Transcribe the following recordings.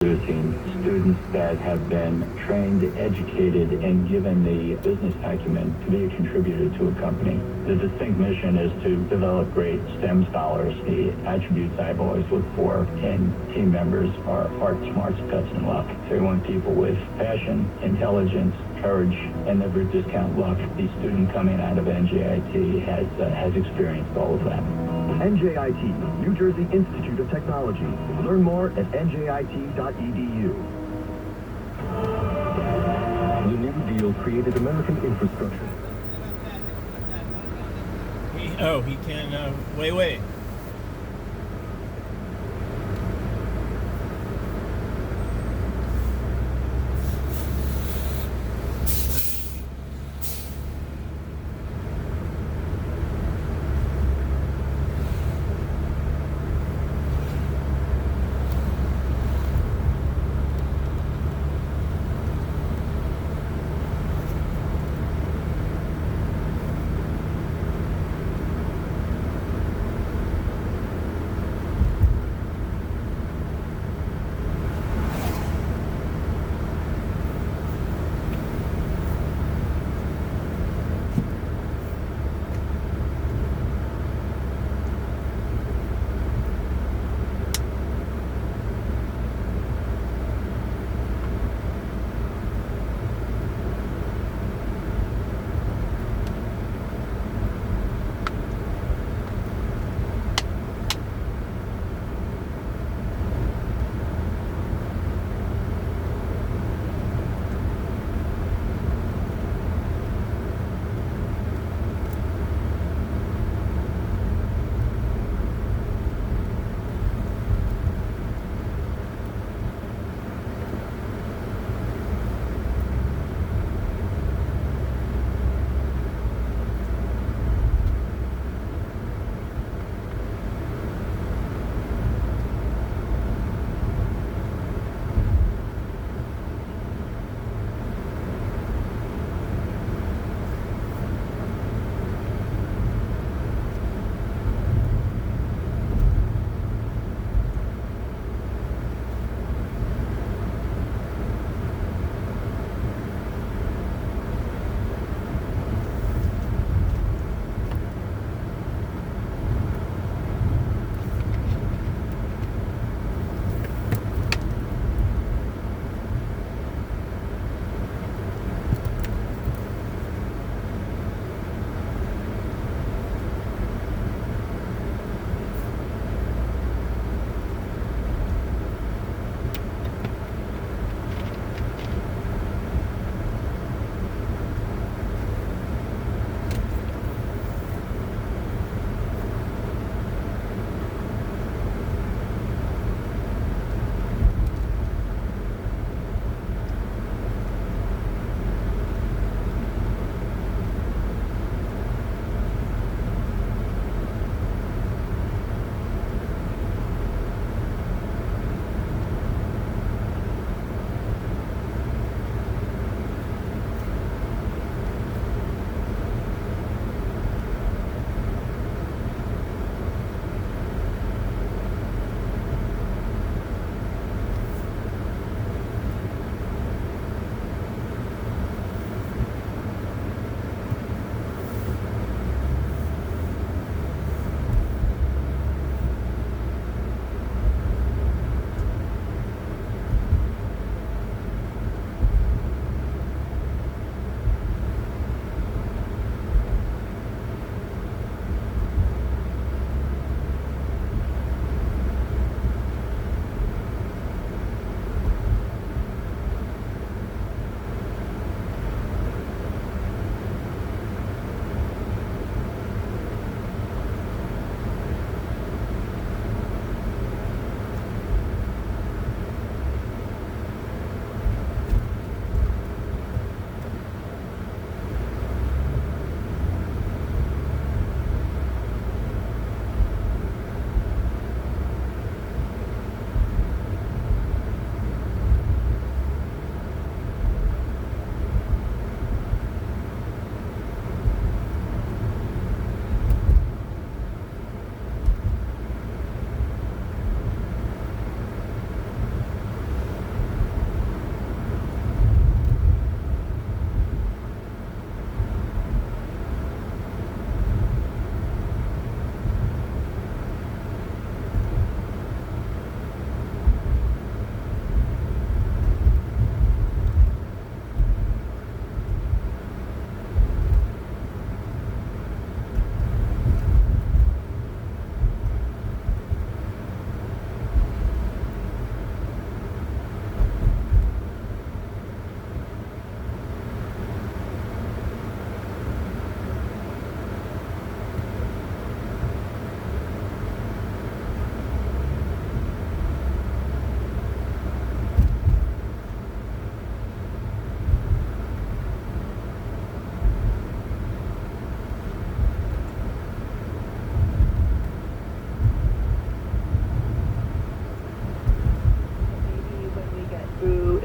producing students that have been trained, educated, and given the business acumen to be a contributor to a company. The distinct mission is to develop great STEM scholars. The attributes I've always looked for in team members are heart, smarts, guts, and luck. So we want people with passion, intelligence, courage, and never discount luck. The student coming out of NJIT has experienced all of that. NJIT, New Jersey Institute of Technology. Learn more at njit.edu. The New Deal created American infrastructure. He can, wait.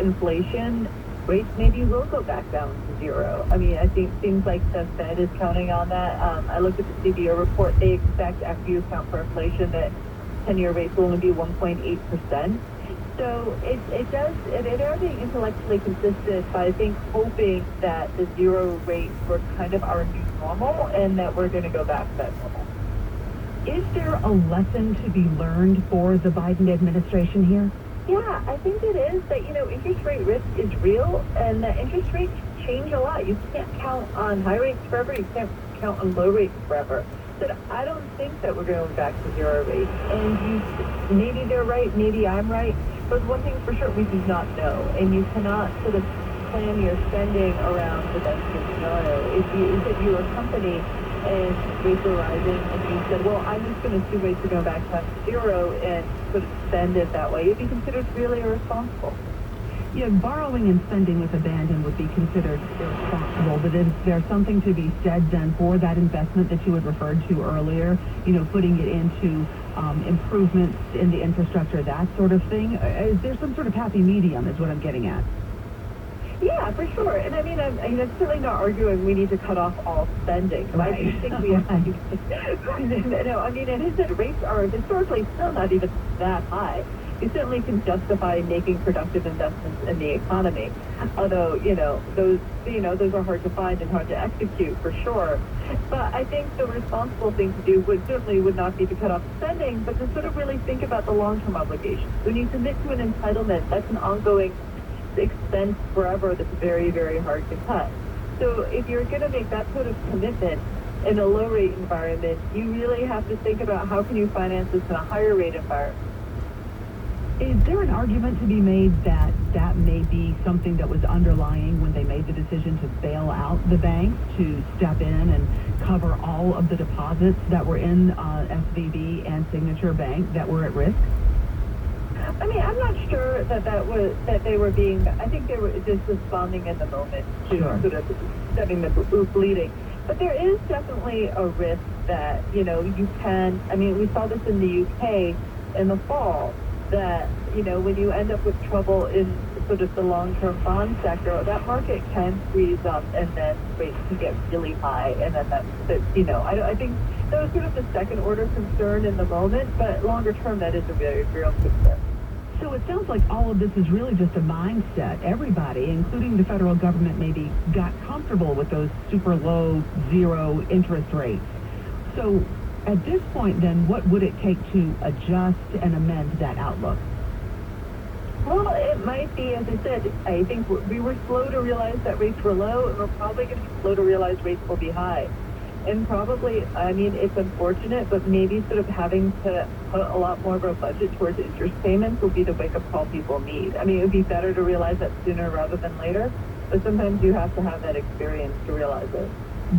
inflation, rates maybe will go back down to zero. I mean, I think seems like the Fed is counting on that. I looked at the CBO report. They expect, after you account for inflation, that 10-year rates will only be 1.8%. So they are being intellectually consistent, but I think hoping that the zero rates were kind of our new normal and that we're going to go back to that normal. Is there a lesson to be learned for the Biden administration here? Yeah, I think it is that, interest rate risk is real and that interest rates change a lot. You can't count on high rates forever. You can't count on low rates forever. But I don't think that we're going back to zero rates. And maybe they're right, maybe I'm right. But one thing for sure, we do not know. And you cannot sort of plan your spending around the best case scenario. If you're a company and rates are rising and you said, well, I'm just going to assume rates are going back to zero and sort of spend it that way, you'd be considered really irresponsible. Yeah, borrowing and spending with abandon would be considered irresponsible, but is there something to be said then for that investment that you had referred to earlier, putting it into improvements in the infrastructure, that sort of thing? Is there some sort of happy medium is what I'm getting at? Yeah, for sure. And I mean, I'm certainly not arguing we need to cut off all spending. Right. I do think we have to. No, I mean, it is that rates are historically still not even that high. You certainly can justify making productive investments in the economy, although those are hard to find and hard to execute for sure. But I think the responsible thing to do would not be to cut off spending, but to sort of really think about the long-term obligations. When you commit to an entitlement, that's an ongoing expense forever that's very, very hard to cut. So if you're going to make that sort of commitment in a low-rate environment, you really have to think about how can you finance this in a higher-rate environment. Is there an argument to be made that that may be something that was underlying when they made the decision to bail out the banks, to step in and cover all of the deposits that were in SVB and Signature Bank that were at risk? I mean, I'm not sure that they were being. I think they were just responding in the moment to sort of stemming the bleeding. But there is definitely a risk that you can. I mean, we saw this in the UK in the fall. That when you end up with trouble in sort of the long-term bond sector, that market can freeze up and then rates can get really high, and then I think that was sort of the second-order concern in the moment, but longer term, that is a very real concern. So it sounds like all of this is really just a mindset. Everybody, including the federal government, maybe got comfortable with those super low zero interest rates. So at this point, then, what would it take to adjust and amend that outlook? Well, it might be, as I said, I think we were slow to realize that rates were low, and we're probably going to be slow to realize rates will be high. And probably, I mean, it's unfortunate, but maybe sort of having to put a lot more of our budget towards interest payments will be the wake-up call people need. I mean, it would be better to realize that sooner rather than later, but sometimes you have to have that experience to realize it.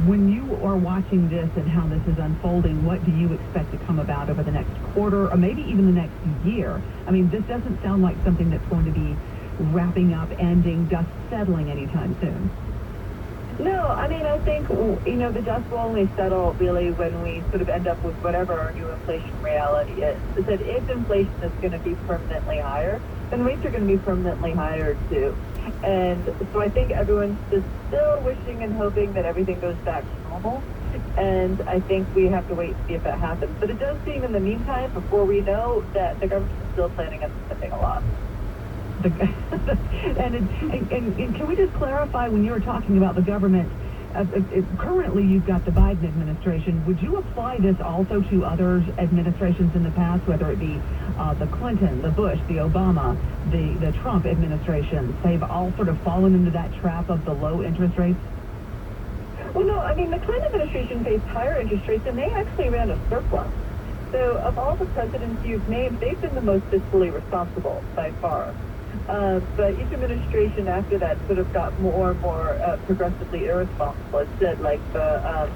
When you are watching this and how this is unfolding, what do you expect to come about over the next quarter or maybe even the next year? I mean, this doesn't sound like something that's going to be wrapping up, ending, dust settling anytime soon. No, I mean, I think, the dust will only settle really when we sort of end up with whatever our new inflation reality is. Is that if inflation is going to be permanently higher, then rates are going to be permanently higher too. And so I think everyone's just still wishing and hoping that everything goes back to normal. And I think we have to wait and see if that happens. But it does seem in the meantime, before we know, that the government is still planning on spending a lot. And can we just clarify, when you were talking about the government, currently you've got the Biden administration. Would you apply this also to other administrations in the past, whether it be the Clinton, the Bush, the Obama, the Trump administrations? They've all sort of fallen into that trap of the low interest rates? Well, no, I mean, the Clinton administration faced higher interest rates, and they actually ran a surplus. So of all the presidents you've named, they've been the most fiscally responsible by far. But each administration after that sort of got more and more progressively irresponsible. It said, like, the,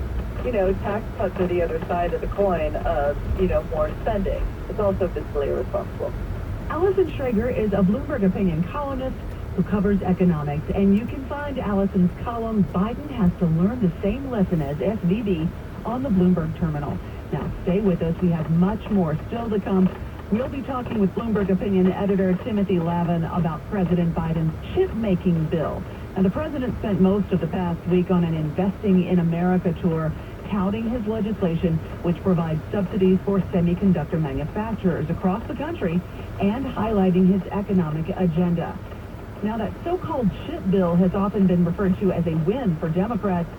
tax cuts are the other side of the coin of, more spending. It's also fiscally irresponsible. Allison Schrager is a Bloomberg opinion columnist who covers economics, and you can find Allison's column, Biden Has to Learn the Same Lesson as SVB, on the Bloomberg terminal. Now, stay with us. We have much more still to come We'll be talking with Bloomberg Opinion editor Timothy Lavin about President Biden's chip-making bill. And the president spent most of the past week on an Investing in America tour, touting his legislation, which provides subsidies for semiconductor manufacturers across the country and highlighting his economic agenda. Now, that so-called chip bill has often been referred to as a win for Democrats,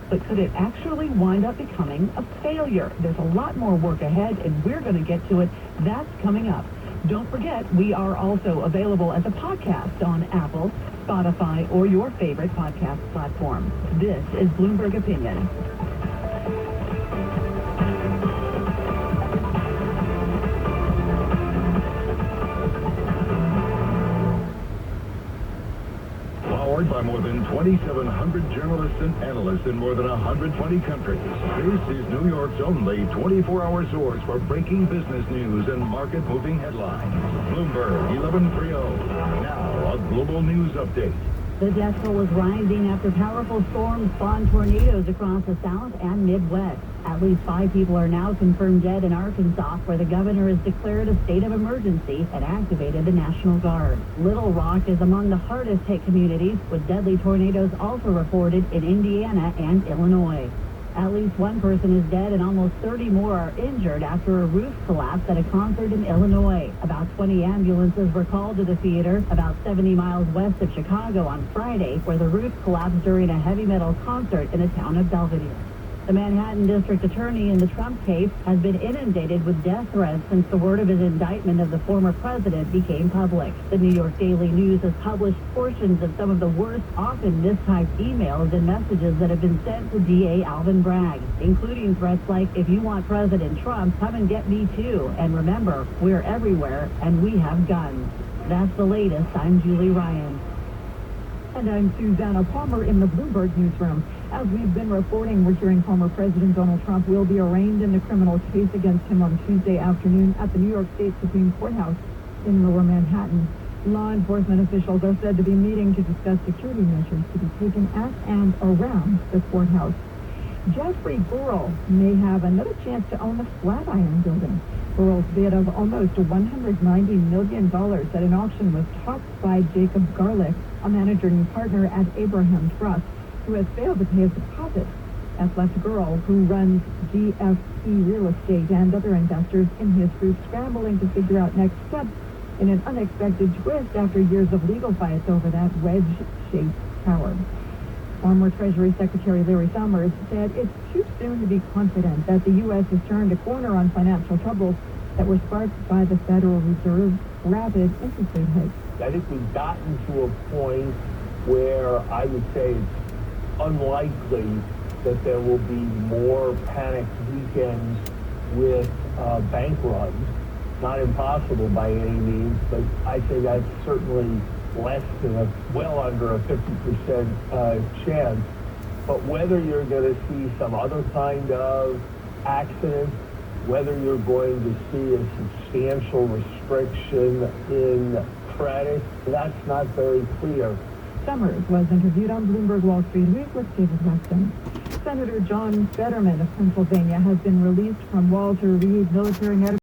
but could it actually wind up becoming a failure? There's a lot more work ahead, and we're going to get to it. That's coming up. Don't forget, we are also available as a podcast on Apple, Spotify, or your favorite podcast platform. This is Bloomberg Opinion. Powered by more than 2,700 journalists and analysts in more than 120 countries, this is New York's only 24-hour source for breaking business news and market-moving headlines. Bloomberg 1130. Now, a global news update. The death toll is rising after powerful storms spawned tornadoes across the South and Midwest. At least 5 people are now confirmed dead in Arkansas, where the governor has declared a state of emergency and activated the National Guard. Little Rock is among the hardest hit communities, with deadly tornadoes also reported in Indiana and Illinois. At least 1 person is dead and almost 30 more are injured after a roof collapsed at a concert in Illinois. About 20 ambulances were called to the theater about 70 miles west of Chicago on Friday, where the roof collapsed during a heavy metal concert in the town of Belvedere. The Manhattan District Attorney in the Trump case has been inundated with death threats since the word of his indictment of the former president became public. The New York Daily News has published portions of some of the worst, often mistyped emails and messages that have been sent to DA Alvin Bragg, including threats like, "If you want President Trump, come and get me too. And remember, we're everywhere and we have guns." That's the latest. I'm Julie Ryan. And I'm Susanna Palmer in the Bloomberg newsroom. As we've been reporting, we're hearing former President Donald Trump will be arraigned in the criminal case against him on Tuesday afternoon at the New York State Supreme Courthouse in Lower Manhattan. Law enforcement officials are said to be meeting to discuss security measures to be taken at and around the courthouse. Jeffrey Burrell may have another chance to own the Flatiron Building. Burrell's bid of almost $190 million at an auction was topped by Jacob Garlick, a managing partner at Abraham Trust, who has failed to pay his deposit. That's left Burrell, who runs GFP Real Estate, and other investors in his group scrambling to figure out next steps in an unexpected twist after years of legal fights over that wedge-shaped tower. Former Treasury Secretary Larry Summers said it's too soon to be confident that the U.S. has turned a corner on financial troubles that were sparked by the Federal Reserve's rapid interest rate hikes. I think we've gotten to a point where I would say it's unlikely that there will be more panicked weekends with bank runs. Not impossible by any means, but I say that's certainly less than well under a 50% chance. But whether you're going to see some other kind of accident, whether you're going to see a substantial restriction in credit, that's not very clear. Summers was interviewed on Bloomberg Wall Street Week with David Weston. Senator John Fetterman of Pennsylvania has been released from Walter Reed Military Medical